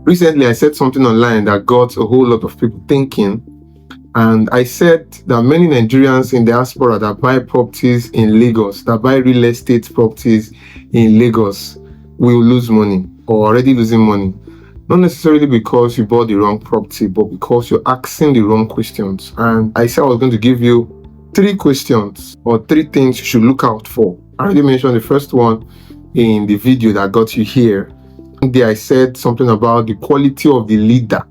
Recently, I said something online that got a whole lot of people thinking. And I said that many Nigerians in diaspora that buy properties in Lagos, that buy real estate properties in Lagos, will lose money or already losing money. Not necessarily because you bought the wrong property, but because you're asking the wrong questions. And I said I was going to give you 3 questions or 3 things you should look out for. I already mentioned the first one in the video that got you here. There I said something about the quality of the leader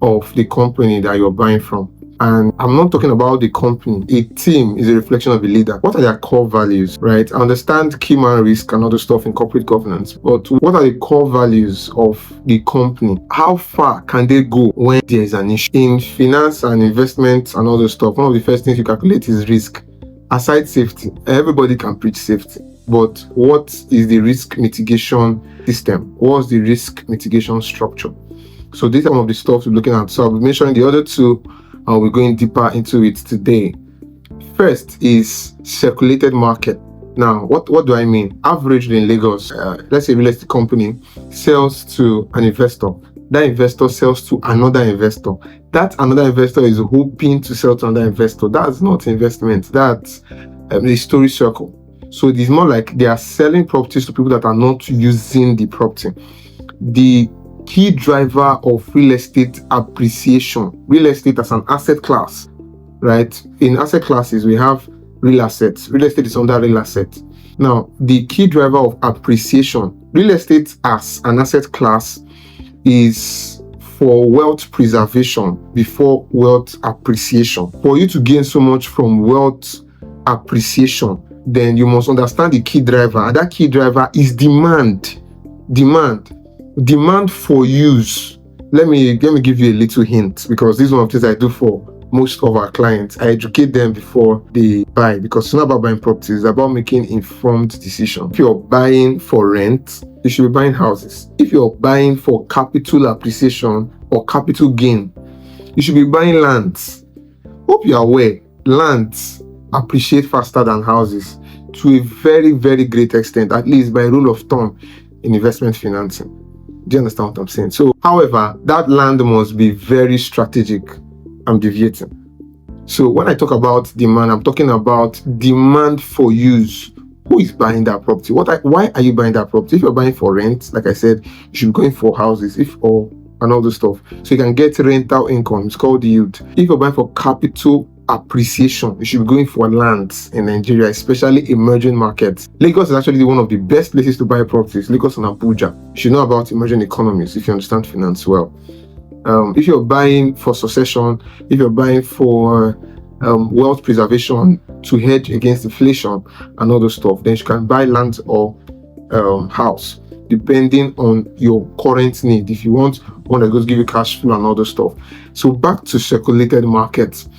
of the company that you're buying from. And I'm not talking about the company. A team is a reflection of a leader. What are their core values, right? I understand key man risk and other stuff in corporate governance, but what are the core values of the company? How far can they go when there is an issue? In finance and investment and other stuff, one of the first things you calculate is risk. Aside safety, everybody can preach safety, but what is the risk mitigation system? What's the risk mitigation structure? So these are some of the stuff we're looking at. So I'll be mentioning the other 2, and we're going deeper into it today. First is circulated market. Now, what do I mean? Averagely in Lagos, let's say a real estate company sells to an investor. That investor sells to another investor. That another investor is hoping to sell to another investor. That's not investment. That's a story circle. So it is more like they are selling properties to people that are not using the property. The key driver of real estate appreciation, real estate as an asset class, right? In asset classes, we have real assets. Real estate is under real asset. Now, the key driver of appreciation, real estate as an asset class is for wealth preservation before wealth appreciation. For you to gain so much from wealth appreciation, then you must understand the key driver, and that key driver is demand for use. Let me give you a little hint, because this is one of the things I do for most of our clients. I educate them before they buy, because it's not about buying properties, it's about making informed decisions. If you're buying for rent, you should be buying houses. If you're buying for capital appreciation or capital gain, you should be buying lands. Hope you're aware, lands appreciate faster than houses to a very, very great extent, at least by rule of thumb in investment financing. Do you understand what I'm saying? So, however, that land must be very strategic. I'm deviating. So when I talk about demand, I'm talking about demand for use. Who is buying that property? Why are you buying that property? If you're buying for rent, like I said, you should be going for houses, and all those stuff. So you can get rental income. It's called yield. If you're buying for capital appreciation, you should be going for lands in Nigeria, especially emerging markets. Lagos is actually one of the best places to buy properties. Lagos and Abuja. You should know about emerging economies if you understand finance well. If you're buying for succession, if you're buying for wealth preservation to hedge against inflation and other stuff, then you can buy land or house, depending on your current need. If you want one that goes give you cash flow and other stuff. So back to circulated markets.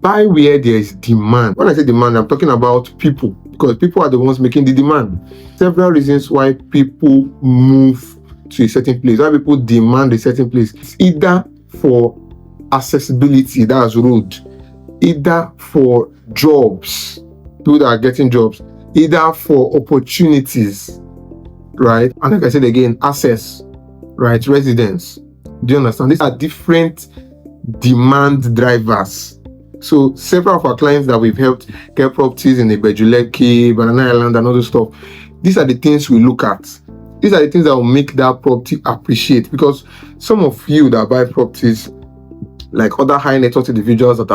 Buy where there is demand. When I say demand, I'm talking about people, because people are the ones making the demand. Several reasons why people move to a certain place, why people demand a certain place. It's either for accessibility, that's road, either for jobs, people that are getting jobs, either for opportunities, right? And like I said again, access, right? Residence. Do you understand? These are different demand drivers. So several of our clients that we've helped get properties in the Bejuleki, Banana Island and other stuff, these are the things we look at. These are the things that will make that property appreciate, because some of you that buy properties, like other high net worth individuals that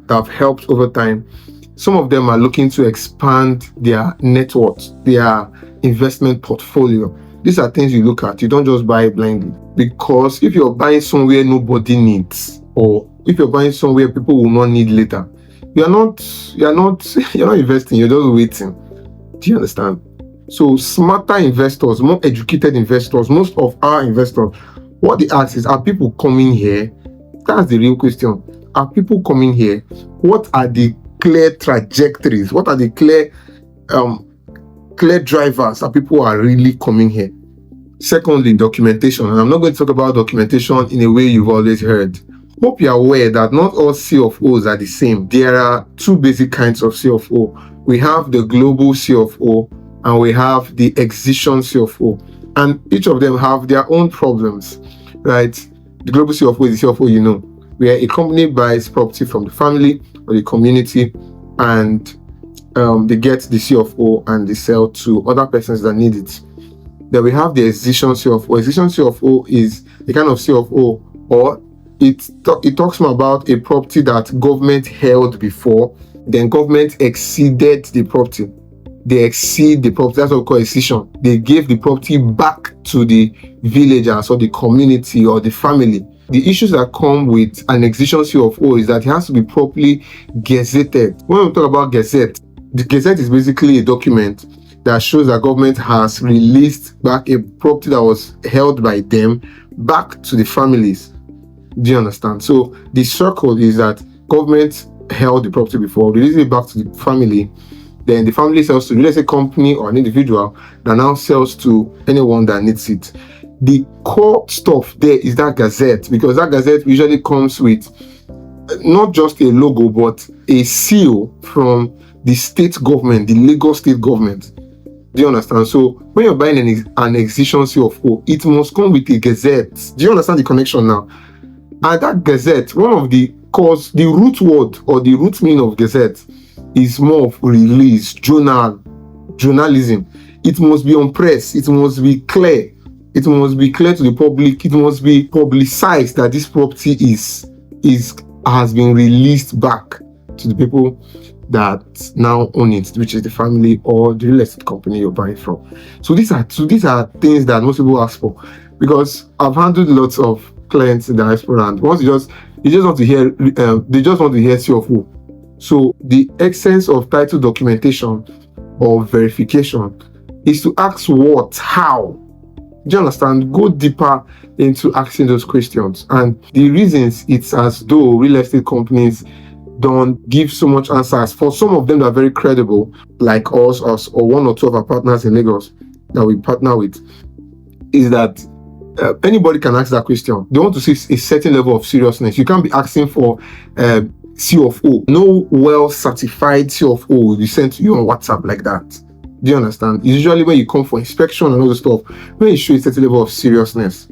have helped over time, some of them are looking to expand their net worth, their investment portfolio. These are things you look at. You don't just buy blindly, because if you're buying somewhere nobody needs, or if you're buying somewhere people will not need later, you're not investing, you're just waiting. Do you understand? So smarter investors, more educated investors, most of our investors, what they ask is, are people coming here? That's the real question. Are people coming here? What are the clear trajectories? What are the clear drivers that people are really coming here? Secondly, documentation. And I'm not going to talk about documentation in a way you've always heard. Hope you're aware that not all CFOs are the same. There are 2 basic kinds of CFO. We have the global CFO and we have the excision CFO. and each of them have their own problems, right? The global CFO is the CFO, where a company buys property from the family or the community, and they get the CFO and they sell to other persons that need it. Then we have the excision CFO. Excision CFO is a kind of CFO, or it talks more about a property that government held before, then government exceeded the property. They exceed the property. That's what we call excision. They gave the property back to the villagers or the community or the family. The issues that come with an excision CFO is that it has to be properly gazetted. When we talk about gazette, the gazette is basically a document that shows that government has released back a property that was held by them back to the families. Do you understand? So the circle is that government held the property before, released it back to the family, then the family sells to the real estate company or an individual that now sells to anyone that needs it. The core stuff there is that gazette, because that gazette usually comes with not just a logo but a seal from the state government, the Lagos state government. Do you understand? So when you're buying an excision CFO, it must come with a gazette. Do you understand the connection now? And that gazette, one of the cause, the root word or the root meaning of gazette is more of release, journalism. It must be on press. It must be clear. It must be clear to the public. It must be publicized that this property has been released back to the people that now own it, which is the family or the real estate company you're buying from. So these are things that most people ask for, because I've handled lots of clients in the diaspora, and once they just want to hear CFO. So the essence of title documentation or verification is to ask what, how. Do you understand? Go deeper into asking those questions. And the reasons, it's as though real estate companies don't give so much answers. For some of them that are very credible, like us or one or two of our partners in Lagos that we partner with, is that anybody can ask that question. They want to see a certain level of seriousness. You can't be asking for CFO. No well-certified CFO will be sent to you on WhatsApp like that. Do you understand? It's usually when you come for inspection and all the stuff, when you show a certain level of seriousness.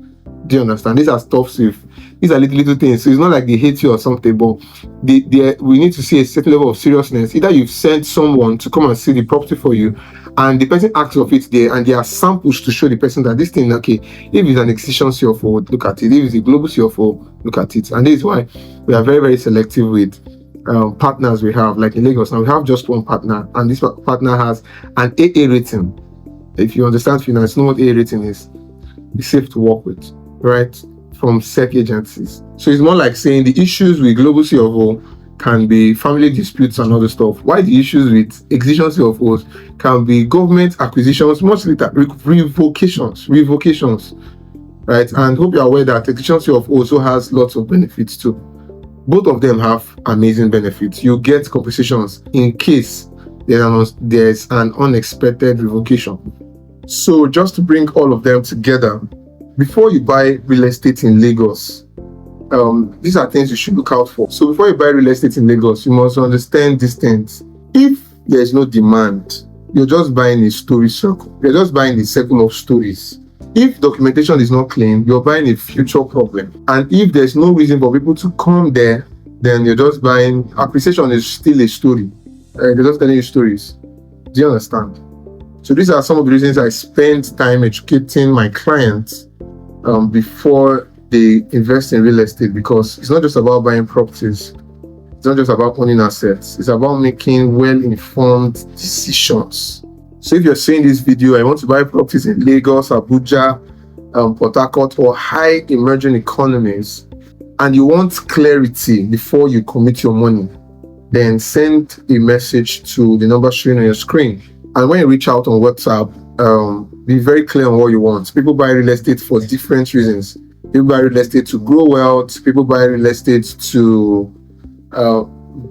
Do you understand? These are stuff. These are little things. So it's not like they hate you or something, but we need to see a certain level of seriousness. Either you've sent someone to come and see the property for you, and the person asks of it there, and there are samples to show the person that this thing, okay, if it's an excision CFO, look at it. If it's a global CFO, look at it. And this is why we are very, very selective with partners we have. Like in Lagos now, we have just one partner, and this partner has an AA rating. If you understand finance, know what AA rating is. It's safe to work with, right? From SEC agencies. So it's more like saying the issues with global CFO can be family disputes and other stuff. Why the issues with excision CFOs can be government acquisitions, much later revocations, right? And hope you're aware that excision CFO also has lots of benefits too. Both of them have amazing benefits. You get compensations in case there's an unexpected revocation. So just to bring all of them together, before you buy real estate in Lagos, these are things you should look out for. So before you buy real estate in Lagos, you must understand these things. If there's no demand, you're just buying a story circle. You're just buying a circle of stories. If documentation is not clean, you're buying a future problem. And if there's no reason for people to come there, then you're just buying. Appreciation is still a story. They're just telling you stories. Do you understand? So these are some of the reasons I spend time educating my clients before they invest in real estate, because it's not just about buying properties. It's not just about owning assets. It's about making well-informed decisions. So if you're seeing this video, I want to buy properties in Lagos, Abuja, Port Harcourt, or high emerging economies, and you want clarity before you commit your money, then send a message to the number showing on your screen. And when you reach out on WhatsApp, be very clear on what you want. People buy real estate for different reasons. People buy real estate to grow wealth. People buy real estate to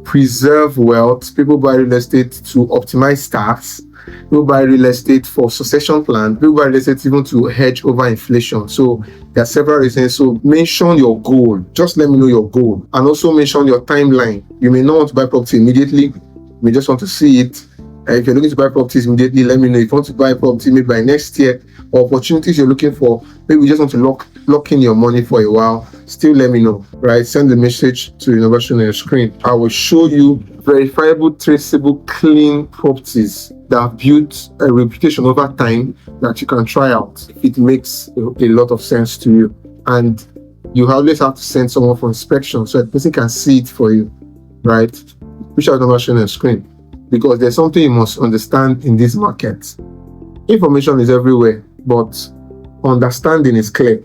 preserve wealth. People buy real estate to optimize tax. People buy real estate for succession plan. People buy real estate even to hedge over inflation. So there are several reasons. So mention your goal. Just let me know your goal. And also mention your timeline. You may not want to buy property immediately. You may just want to see it If you're looking to buy properties immediately, let me know. If you want to buy property maybe by next year, or opportunities you're looking for, maybe you just want to lock in your money for a while, still let me know, right? Send the message to the number on your screen. I will show you verifiable, traceable, clean properties that have built a reputation over time that you can try out if it makes a lot of sense to you. And you always have to send someone for inspection so that the person can see it for you, right? Which are the number on your screen. Because there's something you must understand in this market. Information is everywhere, but understanding is clear.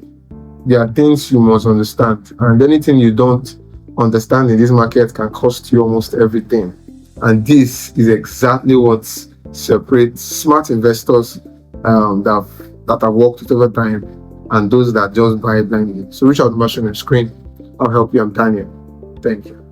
There are things you must understand, and anything you don't understand in this market can cost you almost everything. And this is exactly what separates smart investors that have worked with over time and those that just buy blindly. So reach out to the screen. I'll help you. I'm Daniel. Thank you.